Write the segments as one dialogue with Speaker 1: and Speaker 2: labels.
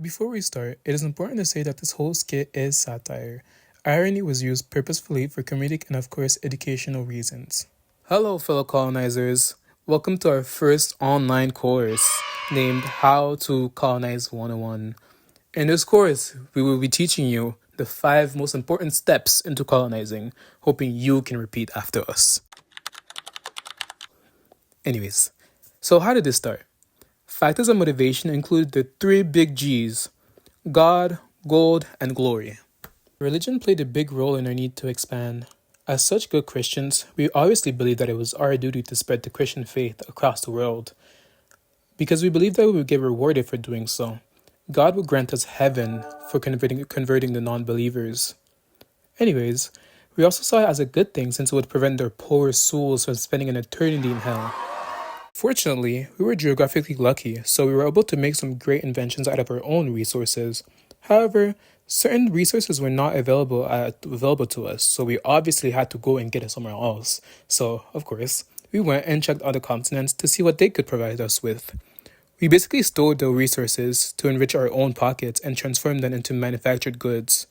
Speaker 1: Before we start, it is important to say that this whole skit is satire. Irony was used purposefully for comedic and, of course, educational reasons. Hello, fellow colonizers. Welcome to our first online course named How to Colonize 101. In this course, we will be teaching you the 5 most important steps into colonizing, hoping you can repeat after us. Anyways, so how did this start? Factors of motivation include the 3 big G's: God, gold, and glory. Religion played a big role in our need to expand. As such good Christians, we obviously believe that it was our duty to spread the Christian faith across the world, because we believe that we would get rewarded for doing so. God would grant us heaven for converting the non-believers. Anyways, we also saw it as a good thing since it would prevent their poor souls from spending an eternity in hell. Fortunately, we were geographically lucky, so we were able to make some great inventions out of our own resources. However, certain resources were not available to us, so we obviously had to go and get it somewhere else. So, of course, we went and checked other continents to see what they could provide us with. We basically stole the resources to enrich our own pockets and transform them into manufactured goods.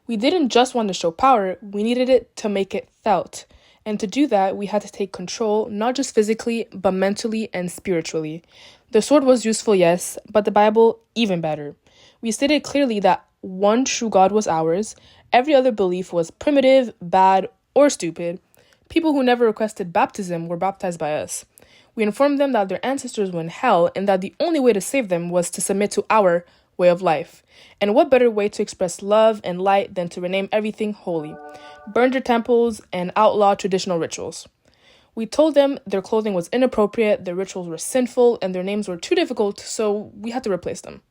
Speaker 2: We didn't just want to show power, we needed it to make it felt. And to do that, we had to take control, not just physically, but mentally and spiritually. The sword was useful, yes, but the Bible, even better. We stated clearly that one true God was ours. Every other belief was primitive, bad, or stupid. People who never requested baptism were baptized by us. We informed them that their ancestors were in hell and that the only way to save them was to submit to our way of life. And what better way to express love and light than to rename everything holy, burn their temples, and outlaw traditional rituals. We told them their clothing was inappropriate, their rituals were sinful, and their names were too difficult, so we had to replace them.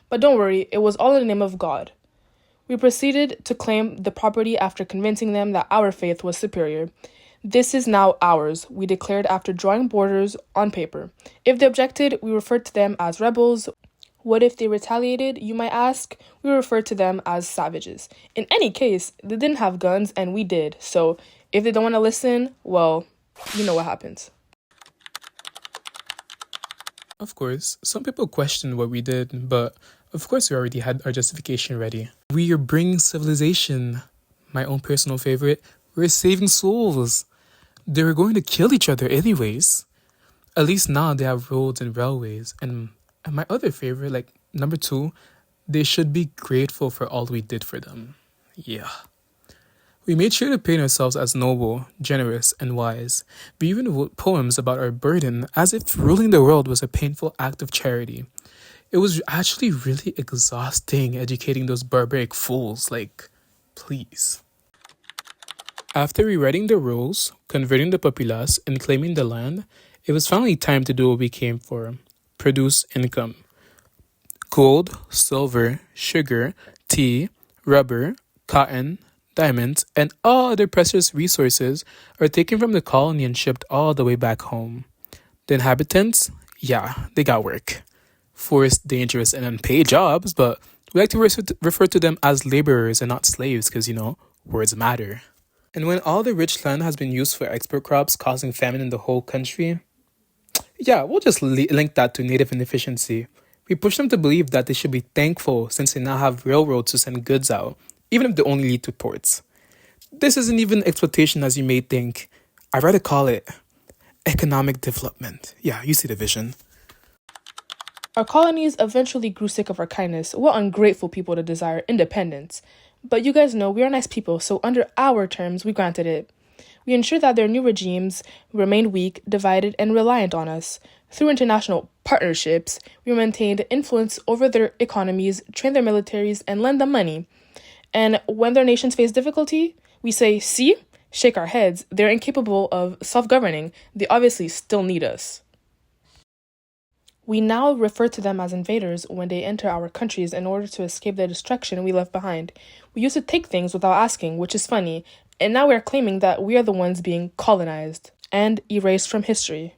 Speaker 2: But don't worry, it was all in the name of God. We proceeded to claim the property after convincing them that our faith was superior. This is now ours, we declared after drawing borders on paper. If they objected, we referred to them as rebels. What if they retaliated, you might ask? We refer to them as savages. In any case, they didn't have guns and we did. So if they don't want to listen, well, you know what happens.
Speaker 1: Of course, some people questioned what we did, but of course we already had our justification ready. We are bringing civilization. My own personal favorite, we're saving souls. They were going to kill each other anyways. At least now they have roads and railways. And my other favorite, like number 2, they should be grateful for all we did for them. Yeah. We made sure to paint ourselves as noble, generous, and wise. We even wrote poems about our burden as if ruling the world was a painful act of charity. It was actually really exhausting educating those barbaric fools, like, please. After rewriting the rules, converting the populace, and claiming the land, it was finally time to do what we came for: produce income. Gold, silver, sugar, tea, rubber, cotton, diamonds, and all other precious resources are taken from the colony and shipped all the way back home. The inhabitants, yeah, they got work. Forced, dangerous, and unpaid jobs, but we like to refer to them as laborers and not slaves because, words matter. And when all the rich land has been used for export crops causing famine in the whole country, yeah, we'll just link that to native inefficiency. We push them to believe that they should be thankful since they now have railroads to send goods out, even if they only lead to ports. This isn't even exploitation as you may think. I'd rather call it economic development. Yeah, you see the vision.
Speaker 2: Our colonies eventually grew sick of our kindness. What ungrateful people to desire independence. But you guys know we are nice people, so under our terms, we granted it. We ensured that their new regimes remained weak, divided, and reliant on us. Through international partnerships, we maintained influence over their economies, trained their militaries, and lent them money. And when their nations face difficulty, we say, see, shake our heads. They're incapable of self-governing. They obviously still need us. We now refer to them as invaders when they enter our countries in order to escape the destruction we left behind. We used to take things without asking, which is funny, and now we are claiming that we are the ones being colonized and erased from history.